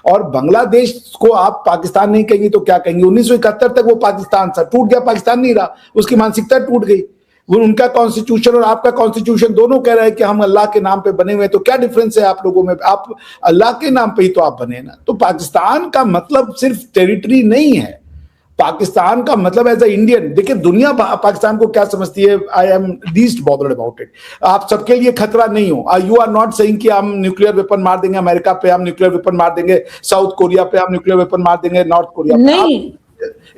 और बांग्लादेश को आप पाकिस्तान नहीं कहेंगे तो क्या कहेंगे? 1971 तक वो पाकिस्तान था, टूट गया, पाकिस्तान नहीं रहा, उसकी मानसिकता टूट गई। वो उनका कॉन्स्टिट्यूशन और आपका कॉन्स्टिट्यूशन दोनों कह रहे हैं कि हम अल्लाह के नाम पे बने हुए हैं, तो क्या डिफरेंस है आप लोगों में? आप अल्लाह के नाम पे ही तो आप बने ना। तो पाकिस्तान का मतलब सिर्फ टेरिटरी नहीं है, पाकिस्तान का मतलब एज ए इंडियन, देखिए दुनिया पाकिस्तान को क्या समझती है, I am least bothered about it. आप सबके लिए खतरा नहीं हो, यू आर नॉट सेइंग कि हम न्यूक्लियर वेपन मार देंगे अमेरिका पे, हम न्यूक्लियर वेपन मार देंगे साउथ कोरिया पे, हम न्यूक्लियर वेपन मार देंगे नॉर्थ कोरिया पे। नहीं,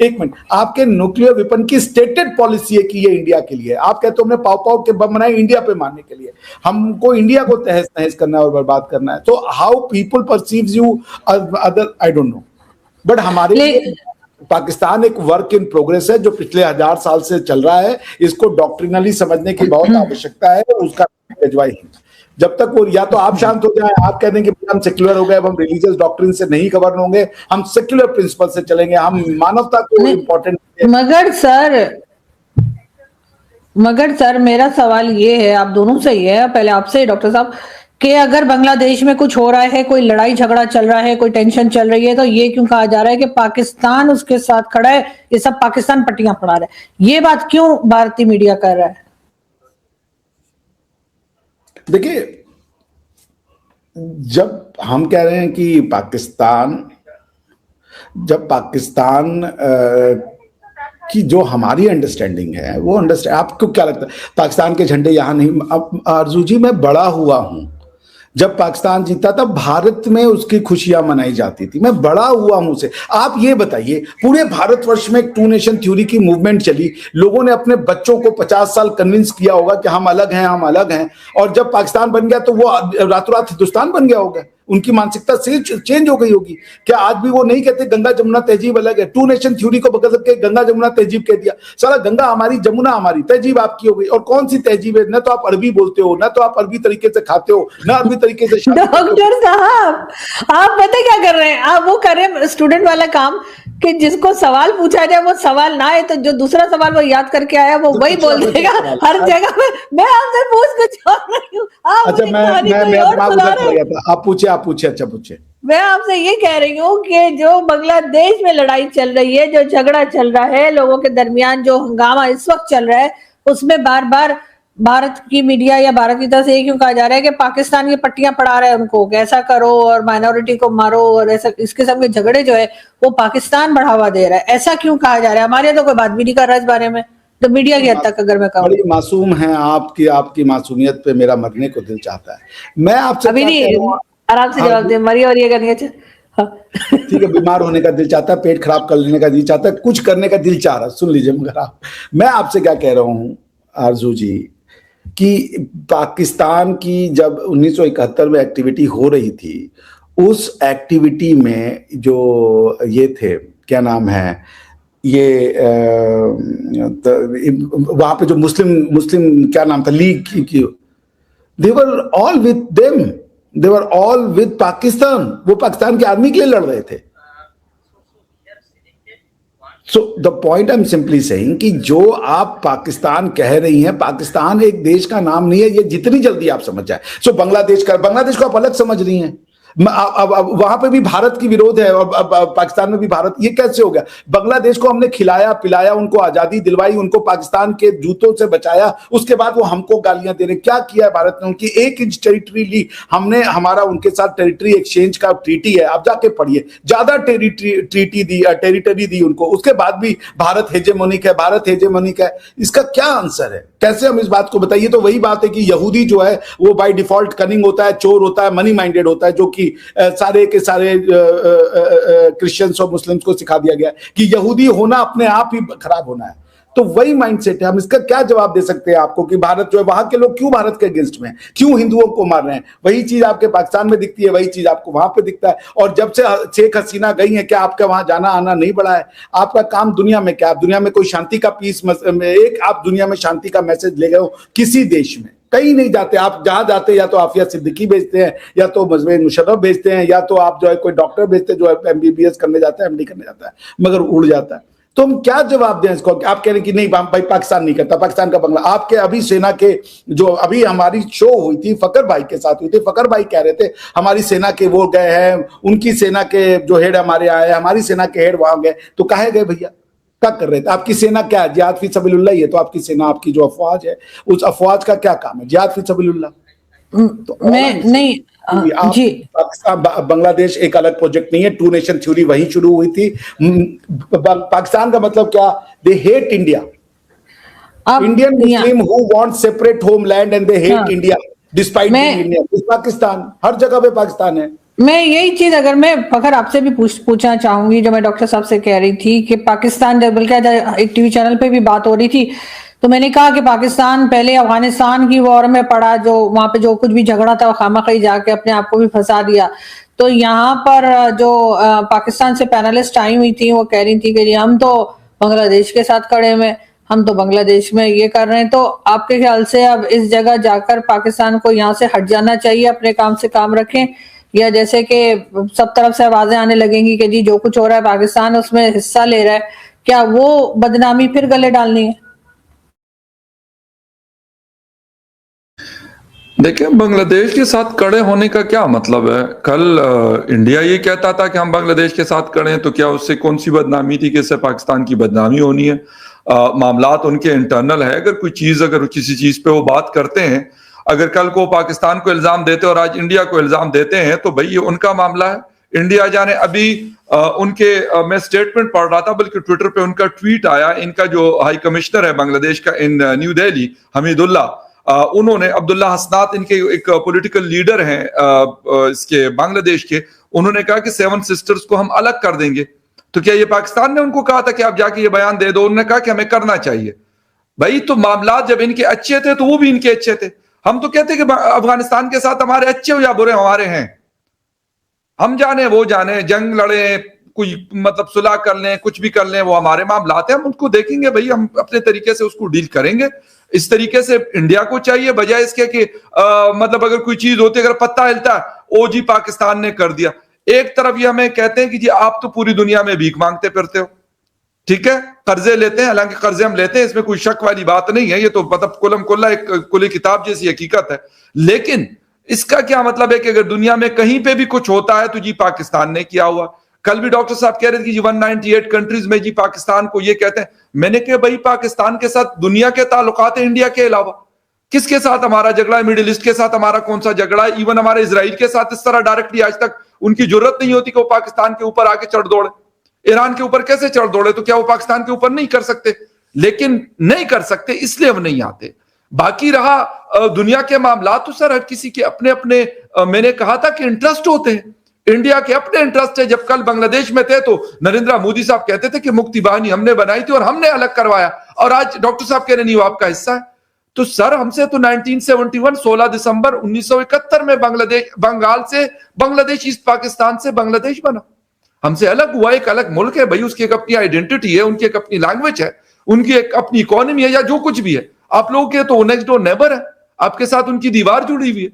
एक मिनट, आपके न्यूक्लियर वेपन की स्टेटेड पॉलिसी है कि ये इंडिया के लिए, आप कहते हो हमने पाव पाव के बम बनाए इंडिया पे मारने के लिए, हमको इंडिया को तहस नहस करना है और बर्बाद करना है। तो how people perceives you other, I don't know, but हमारे लिए पाकिस्तान एक वर्क इन प्रोग्रेस है जो पिछले 1000 साल से चल रहा है। इसको डॉक्ट्रिनली समझने की बहुत आवश्यकता है, उसका जब तक वो, या तो आप शांत हो जाए, आप कह दें कि हम सेक्युलर हो गए, अब हम रिलीजियस डॉक्ट्रिन से नहीं गवर्न होंगे, हम सेक्युलर प्रिंसिपल से चलेंगे, हम मानवता को इम्पोर्टेंट। मगर सर मेरा सवाल ये है, आप दोनों से ये है, पहले आपसे डॉक्टर साहब, कि अगर बांग्लादेश में कुछ हो रहा है, कोई लड़ाई झगड़ा चल रहा है, कोई टेंशन चल रही है, तो ये क्यों कहा जा रहा है कि पाकिस्तान उसके साथ खड़ा है, ये सब पाकिस्तान पट्टियां पड़ा रहा है? ये बात क्यों भारतीय मीडिया कर रहा है? देखिए, जब हम कह रहे हैं कि जब पाकिस्तान की जो हमारी अंडरस्टैंडिंग है, वो आपको क्या लगता है पाकिस्तान के झंडे यहां नहीं? अब आरजू जी, मैं बड़ा हुआ हूं, जब पाकिस्तान जीता था भारत में उसकी खुशियां मनाई जाती थी, मैं बड़ा हुआ हूं से। आप ये बताइए, पूरे भारतवर्ष में एक टू नेशन थ्योरी की मूवमेंट चली, लोगों ने अपने बच्चों को 50 साल कन्विंस किया होगा कि हम अलग हैं, हम अलग हैं, और जब पाकिस्तान बन गया तो वो रातों रात हिंदुस्तान बन गया होगा, उनकी मानसिकता से चेंज हो गई होगी। क्या आज भी वो नहीं कहते गंगा जमुना तहजीब अलग है? टू नेशन थ्योरी को बदल के गंगा जमुना तहजीब कह दिया। सारा गंगा हमारी, जमुना हमारी, तहजीब आपकी हो गई। और कौन सी तहजीब है? न तो आप अरबी बोलते हो, न तो आप अरबी तरीके से खाते हो, न अरबी तरीके से। डॉक्टर साहब, आप पता क्या कर रहे हैं? आप वो कर रहे हैं स्टूडेंट वाला काम, कि जिसको सवाल पूछा जाए वो सवाल ना आए तो जो दूसरा सवाल वो याद करके आया वो वही बोल देगा हर जगह में। मैं आपसे पूछ कुछ और रही हूँ, आप अच्छा, आप पूछे। अच्छा पूछे। मैं आपसे ये कह रही हूँ कि जो बांग्लादेश में लड़ाई चल रही है, जो झगड़ा चल रहा है, लोगों के दरमियान जो हंगामा इस वक्त चल रहा है, उसमें बार बार भारत की मीडिया या भारत की तरफ से ये क्यों कहा जा रहा है कि पाकिस्तान की पट्टियां पड़ा रहा है उनको, ऐसा करो और माइनॉरिटी को मारो, और ऐसा इस किस्म के झगड़े जो है वो पाकिस्तान बढ़ावा दे रहा है, ऐसा क्यों कहा जा रहा है? हमारे यहाँ तो कोई बात भी नहीं कर रहा इस बारे में, तो मीडिया की हद तक अगर मैं कहूँ। बड़ी मासूम है आपकी मासूमियत पे मेरा मरने को दिल चाहता है। मैं आपसे अभी नहीं, आराम से जवाब दे, मरी और ये करनी है। ठीक है, बीमार होने का दिल चाहता है, पेट खराब कर लेने का दिल चाहता है, कुछ करने का दिल चाह रहा है, सुन लीजिए। मगर मैं आपसे क्या कह रहा हूं आरजू जी, कि पाकिस्तान की जब 1971 में एक्टिविटी हो रही थी, उस एक्टिविटी में जो ये थे, क्या नाम है ये, वहां पे जो मुस्लिम क्या नाम था, लीग की, they were all with them, they were all with Pakistan, वो पाकिस्तान की आर्मी के लिए लड़ रहे थे। So the point I am simply saying कि जो आप पाकिस्तान कह रही हैं, पाकिस्तान एक देश का नाम नहीं है, ये जितनी जल्दी आप समझ जाए। सो बांग्लादेश को आप अलग समझ रही हैं, अब वहां पे भी भारत की विरोध है और पाकिस्तान में भी भारत, ये कैसे हो गया? बांग्लादेश को हमने खिलाया पिलाया, उनको आजादी दिलवाई, उनको पाकिस्तान के जूतों से बचाया, उसके बाद वो हमको गालियां दे रहे। क्या किया है भारत ने? उनकी 1 इंच टेरिटरी ली हमने, हमारा उनके साथ टेरिटरी एक्सचेंज का ट्रीटी है, आप जाके पढ़िए, ज्यादा टेरिटरी दी उनको, उसके बाद भी भारत हेजेमोनिक है। इसका क्या आंसर है? कैसे हम इस बात को बताइए? तो वही बात है कि यहूदी जो है वो बाय डिफॉल्ट कनिंग होता है, चोर होता है, मनी माइंडेड होता है, जो कि सारे के सारे क्रिश्चियंस और मुस्लिम्स को सिखा दिया गया कि यहूदी होना अपने आप ही खराब होना है। तो वही माइंडसेट है। हम इसका क्या जवाब दे सकते हैं आपको कि भारत जो है, वहां के लोग क्यों भारत के अगेंस्ट में, क्यों हिंदुओं को मार रहे हैं? वही चीज आपके पाकिस्तान में दिखती है, वही चीज आपको वहां पे दिखता है। और जब से शेख हसीना गई है, क्या आपका वहां जाना आना नहीं बढ़ा है? आपका काम दुनिया में क्या? आप दुनिया में कोई शांति का पीस, आप दुनिया में शांति का मैसेज ले गए हो किसी देश में? कहीं नहीं जाते। आप जहां जाते या तो आफिया सिद्दीकी भेजते हैं, या तो मजमेर मुशर्रफ भेजते हैं, या तो आप जो है कोई डॉक्टर भेजते हैं जो एमबीबीएस करने जाता है, एमडी करने जाता है, मगर उड़ जाता है। तो हम क्या जवाब दें इसको? आप कह रहे हैं कि नहीं भाई पाकिस्तान नहीं करता, पाकिस्तान का बंगला। आपके अभी सेना के जो अभी हमारी शो हुई थी फकर भाई के साथ हुई थी, फकर भाई कह रहे थे हमारी सेना के वो गए हैं, उनकी सेना के जो हेड हमारे आए, हमारी सेना के हेड वहां गए, तो कहे गए भैया क्या कर रहे थे? आपकी सेना क्या है? जिहाद फी सबीलुल्लाह ही है। तो आपकी सेना, आपकी जो अफवाज है, उस अफवाज का क्या काम है? जिहाद फी सबीलुल्लाह। तो मैं नहीं आप जी पाकिस्तान बांग्लादेश एक अलग प्रोजेक्ट नहीं है। टू नेशन थ्योरी वहीं शुरू हुई थी। पाकिस्तान का मतलब क्या? They hate India. अब Indian Muslim who want separate homeland and they hate हाँ, India despite being India. Pakistan हर जगह पे पाकिस्तान है। मैं यही चीज अगर मैं फखर आपसे भी पूछना चाहूंगी, जो मैं डॉक्टर साहब से कह रही थी कि पाकिस्तान, बल्कि एक टीवी चैनल पे भी बात हो रही थी, तो मैंने कहा कि पाकिस्तान पहले अफगानिस्तान की वॉर में पड़ा, जो वहां पे जो कुछ भी झगड़ा था वो खामखी जाके अपने आप को भी फंसा दिया। तो यहाँ पर जो पाकिस्तान से पैनलिस्ट आई हुई थी, वो कह रही थी कि जी हम तो बांग्लादेश के साथ खड़े हुए, हम तो बांग्लादेश में ये कर रहे हैं। तो आपके ख्याल से अब इस जगह जाकर पाकिस्तान को यहाँ से हट जाना चाहिए, अपने काम से काम रखें, या जैसे कि सब तरफ से आवाजें आने लगेंगी कि जी जो कुछ हो रहा है पाकिस्तान उसमें हिस्सा ले रहा है, क्या वो बदनामी फिर गले डालनी है? देखिए, बांग्लादेश के साथ खड़े होने का क्या मतलब है? कल इंडिया ये कहता था कि हम बांग्लादेश के साथ खड़े हैं, तो क्या उससे कौन सी बदनामी थी कि इससे पाकिस्तान की बदनामी होनी है? मामलात उनके इंटरनल है। अगर किसी चीज पे वो बात करते हैं, अगर कल को पाकिस्तान को इल्जाम देते और आज इंडिया को इल्जाम देते हैं, तो भाई ये उनका मामला है। इंडिया जाने अभी मैं स्टेटमेंट पढ़ रहा था, बल्कि ट्विटर पे उनका ट्वीट आया। इनका जो हाई कमिश्नर है बांग्लादेश का इन न्यू दिल्ली, हमीदुल्ला, उन्होंने, अब्दुल्ला हसनात इनके एक पॉलिटिकल लीडर हैं इसके बांग्लादेश के, उन्होंने कहा कि 7 सिस्टर्स को हम अलग कर देंगे। तो क्या ये पाकिस्तान ने उनको कहा था कि आप जाके ये बयान दे दो? उन्होंने कहा कि हमें करना चाहिए। भाई तो मामलात जब इनके अच्छे थे तो वो भी इनके अच्छे थे। हम तो कहते कि अफगानिस्तान के साथ हमारे अच्छे हो या बुरे हमारे हैं, हम जाने वो जाने, जंग लड़े, कोई मतलब सुलह कर लें, कुछ भी कर लें, वो हमारे मामलात हैं, हम उनको देखेंगे भाई, हम अपने तरीके से उसको डील करेंगे। इस तरीके से इंडिया को चाहिए, बजाय इसके कि मतलब अगर कोई चीज होती है, अगर पत्ता हिलता है, ओ जी पाकिस्तान ने कर दिया। एक तरफ ये हमें कहते हैं कि जी आप तो पूरी दुनिया में भीख मांगते फिरते हो, ठीक है, कर्जे लेते हैं, हालांकि कर्जे हम लेते हैं, इसमें कोई शक वाली बात नहीं है, ये तो मतलब कुलम कुल्ला एक कुली किताब जैसी हकीकत है। लेकिन इसका क्या मतलब है कि अगर दुनिया में कहीं पे भी कुछ होता है तो जी पाकिस्तान ने किया हुआ। कल भी डॉक्टर साहब कह रहे थे कि 198 कंट्रीज में जी पाकिस्तान को ये कहते हैं। मैंने कहा भाई पाकिस्तान के साथ दुनिया के ताल्लुकात है इंडिया के अलावा, किसके साथ हमारा झगड़ा है? मिडिल ईस्ट के साथ हमारा कौन सा झगड़ा है? इवन हमारे इजराइल के साथ इस तरह डायरेक्टली आज तक उनकी जरूरत नहीं होती कि वो पाकिस्तान के ऊपर आके चढ़ दौड़े। ईरान के ऊपर कैसे चढ़ दौड़े, तो क्या वो पाकिस्तान के ऊपर नहीं कर सकते? लेकिन नहीं कर सकते इसलिए हम नहीं आते। बाकी रहा दुनिया के मामला, तो सर हर किसी के अपने अपने मैंने कहा था कि इंटरेस्ट होते हैं, इंडिया के अपने इंटरेस्ट है। जब कल बांग्लादेश में थे तो नरेंद्र मोदी साहब कहते थे कि मुक्ति बाहिनी हमने बनाई थी और हमने अलग करवाया, और आज डॉक्टर साहब कह रहे नहीं वो आपका हिस्सा है। तो सर हमसे तो 1971 16 दिसंबर 1971 में बंगाल से बांग्लादेश, ईस्ट पाकिस्तान से बांग्लादेश बना, हमसे अलग हुआ, एक अलग मुल्क है भाई, उसकी एक अपनी आइडेंटिटी है, उनकी एक अपनी लैंग्वेज है, उनकी एक अपनी इकोनॉमी है, या जो कुछ भी है। आप लोगों के तो नेक्स्ट डोर नेबर है, आपके साथ उनकी दीवार जुड़ी हुई है।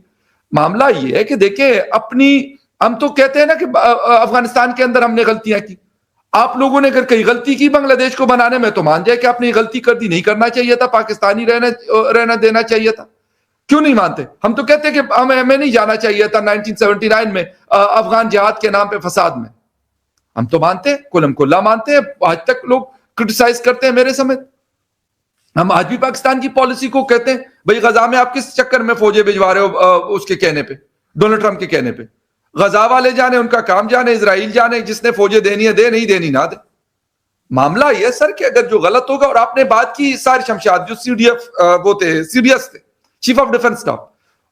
मामला ये है कि देखिए अपनी, हम तो कहते हैं ना कि अफगानिस्तान के अंदर हमने गलतियां की, आप लोगों ने अगर कहीं गलती की बांग्लादेश को बनाने में, तो मान जाए कि आपने गलती कर दी, नहीं करना चाहिए था, पाकिस्तानी रहना देना चाहिए था। क्यों नहीं मानते? हम तो कहते हैं कि हमें नहीं जाना चाहिए था 1979 में अफगान जिहाद के नाम पे फसाद में। हम तो मानते हैं, कुलम कुल्ला मानते हैं, आज तक लोग क्रिटिसाइज करते हैं मेरे समेत। हम आज भी पाकिस्तान की पॉलिसी को कहते हैं भाई गजा में आप किस चक्कर में फौजें भिजवा रहे हो, उसके कहने पे, डोनाल्ड ट्रंप के कहने पे। गजा वाले जाने, उनका काम जाने, इजराइल जाने, जिसने फौजें देनी है दे, नहीं देनी ना दे। मामला यह सर कि अगर जो गलत होगा, और आपने बात की सार शमशाद जो सीडीएफ वो थे, सीडीएस थे, चीफ ऑफ डिफेंस स्टाफ,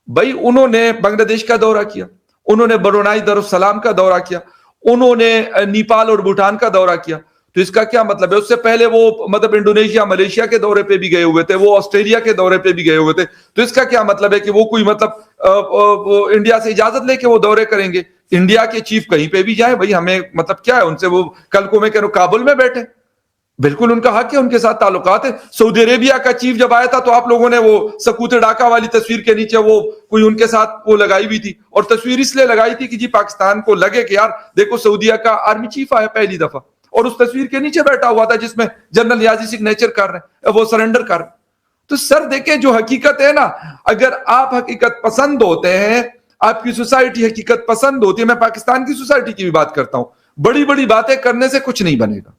भाई उन्होंने बांग्लादेश का दौरा किया, उन्होंने ब्रुनाई दारुस्सलाम का दौरा किया, उन्होंने नेपाल और भूटान का दौरा किया। तो इसका क्या मतलब है? उससे पहले वो मतलब इंडोनेशिया, मलेशिया के दौरे पे भी गए हुए थे, वो ऑस्ट्रेलिया के दौरे पे भी गए हुए थे। तो इसका क्या मतलब है कि वो कोई मतलब इंडिया से इजाजत लेके वो दौरे करेंगे? इंडिया के चीफ कहीं पे भी जाए भाई, हमें मतलब क्या है उनसे? वो कल को मैं कह रहा हूं काबुल में बैठे, बिल्कुल उनका हक है, उनके साथ ताल्लुकात है। सऊदी अरेबिया का चीफ जब आया था तो आप लोगों ने वो सकूते डाका वाली तस्वीर के नीचे वो कोई उनके साथ वो लगाई हुई थी, और तस्वीर इसलिए लगाई थी कि जी पाकिस्तान को लगे कि यार देखो सऊदीया का आर्मी चीफ आया पहली दफा, और उस तस्वीर के नीचे बैठा हुआ था जिसमें जनरल नियाजी सिग्नेचर कर रहे हैं, वो सरेंडर कर रहे हैं। तो सर देखें, जो हकीकत है ना, अगर आप हकीकत पसंद होते हैं, आपकी सोसाइटी हकीकत पसंद होती है, मैं पाकिस्तान की सोसाइटी की भी बात करता हूं, बड़ी बड़ी बातें करने से कुछ नहीं बनेगा।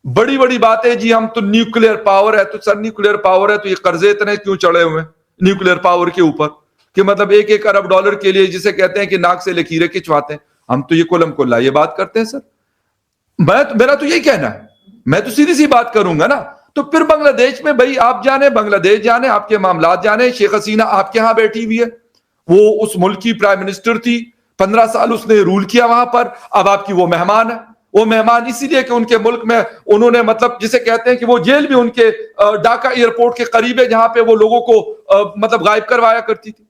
बड़ी बड़ी बातें, जी हम तो न्यूक्लियर पावर है, तो सर न्यूक्लियर पावर है तो ये कर्जे इतने क्यों चढ़े हुए न्यूक्लियर पावर के ऊपर, कि मतलब $1 अरब डॉलर के लिए, जिसे कहते हैं कि नाक से लकीरें खिंचवाते हैं, हम तो ये कुलम कुल्ला ये बात करते हैं। सर मेरा तो यही कहना है, मैं तो सीधी सी बात करूंगा ना। तो फिर बांग्लादेश में भाई आप जाने, बांग्लादेश जाने, आपके मामलात जाने, शेख हसीना आपके यहां बैठी हुई है, वो उस मुल्क की प्राइम मिनिस्टर थी, 15 साल उसने रूल किया वहां पर, अब आपकी वो मेहमान है। वो मेहमान इसीलिए कि उनके मुल्क में उन्होंने, मतलब जिसे कहते हैं कि वो जेल भी उनके ढाका एयरपोर्ट के करीब है, जहां पे वो लोगों को मतलब गायब करवाया करती थी।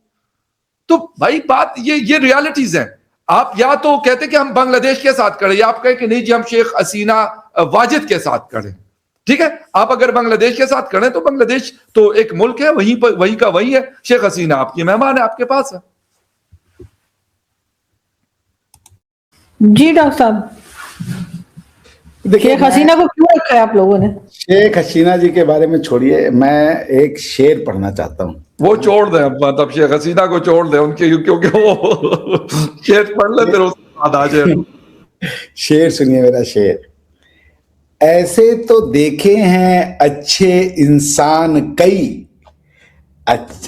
तो भाई बात ये रियलिटीज हैं। आप या तो कहते कि हम बांग्लादेश के साथ करें, या आप कहें कि नहीं जी हम शेख हसीना वाजिद के साथ करें। ठीक है, आप अगर बांग्लादेश के साथ करें तो बांग्लादेश तो एक मुल्क है, वहीं पर वहीं का वही है, शेख हसीना आपकी मेहमान है, आपके पास है। जी डॉक्टर साहब, देखिए, शेख हसीना को क्यों रखा है आप लोगों ने? शेख हसीना जी के बारे में छोड़िए, मैं एक शेर पढ़ना चाहता हूं। वो छोड़ दें, मतलब शेख हसीना को छोड़ दें उनके, क्योंकि वो शेर पढ़ ले फिर उसके बाद आ जाए। शेर सुनिए मेरा शेर। ऐसे तो देखे हैं अच्छे इंसान कई,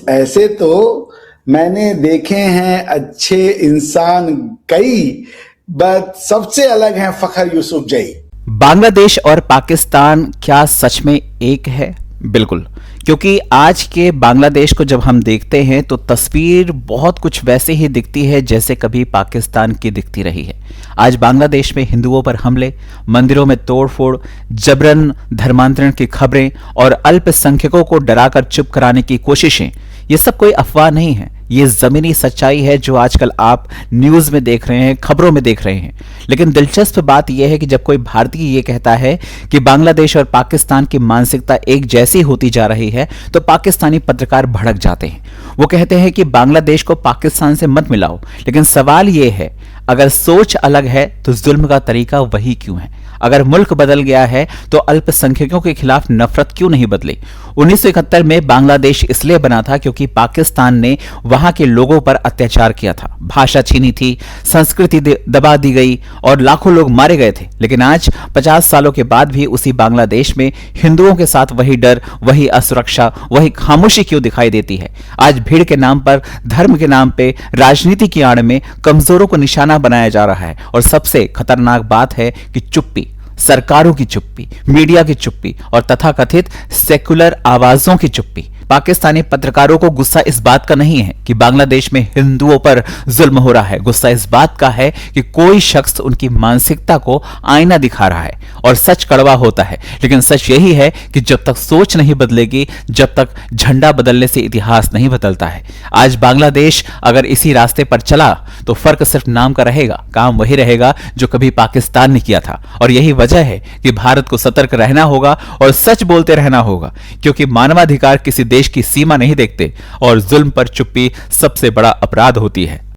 ऐसे तो मैंने देखे हैं अच्छे इंसान कई, बट सबसे अलग हैं फखर यूसुफ जई। बांग्लादेश और पाकिस्तान क्या सच में एक है? बिल्कुल, क्योंकि आज के बांग्लादेश को जब हम देखते हैं तो तस्वीर बहुत कुछ वैसे ही दिखती है जैसे कभी पाकिस्तान की दिखती रही है। आज बांग्लादेश में हिंदुओं पर हमले, मंदिरों में तोड़फोड़, जबरन धर्मांतरण की खबरें और अल्पसंख्यकों को डराकर चुप कराने की कोशिशें, ये सब कोई अफवाह नहीं है, ये जमीनी सच्चाई है जो आजकल आप न्यूज में देख रहे हैं, खबरों में देख रहे हैं। लेकिन दिलचस्प बात यह है कि जब कोई भारतीय ये कहता है कि बांग्लादेश और पाकिस्तान की मानसिकता एक जैसी होती जा रही है, तो पाकिस्तानी पत्रकार भड़क जाते हैं। वो कहते हैं कि बांग्लादेश को पाकिस्तान से मत मिलाओ। लेकिन सवाल यह है, अगर सोच अलग है तो जुल्म का तरीका वही क्यों है? अगर मुल्क बदल गया है तो अल्पसंख्यकों के खिलाफ नफरत क्यों नहीं बदली? 1971 में बांग्लादेश इसलिए बना था क्योंकि पाकिस्तान ने वहां के लोगों पर अत्याचार किया था, भाषा छीनी थी, संस्कृति दबा दी गई और लाखों लोग मारे गए थे। लेकिन आज 50 सालों के बाद भी उसी बांग्लादेश में हिंदुओं के साथ वही डर, वही असुरक्षा, वही खामोशी क्यों दिखाई देती है? आज भीड़ के नाम पर, धर्म के नाम पे, राजनीति की आड़ में कमजोरों को निशाना बनाया जा रहा है। और सबसे खतरनाक बात है कि चुप्पी, सरकारों की चुप्पी, मीडिया की चुप्पी और तथाकथित सेकुलर आवाजों की चुप्पी। पाकिस्तानी पत्रकारों को गुस्सा इस बात का नहीं है कि बांग्लादेश में हिंदुओं पर जुल्म हो रहा है, गुस्सा इस बात का है कि कोई शख्स उनकी मानसिकता को आईना दिखा रहा है। और सच कड़वा होता है, लेकिन सच यही है कि जब तक सोच नहीं बदलेगी, जब तक झंडा बदलने से इतिहास नहीं बदलता है। आज बांग्लादेश अगर इसी रास्ते पर चला तो फर्क सिर्फ नाम का रहेगा, काम वही रहेगा जो कभी पाकिस्तान ने किया था। और यही वजह है कि भारत को सतर्क रहना होगा और सच बोलते रहना होगा, क्योंकि मानवाधिकार किसी देश की सीमा नहीं देखते और जुल्म पर चुप्पी सबसे बड़ा अपराध होती है।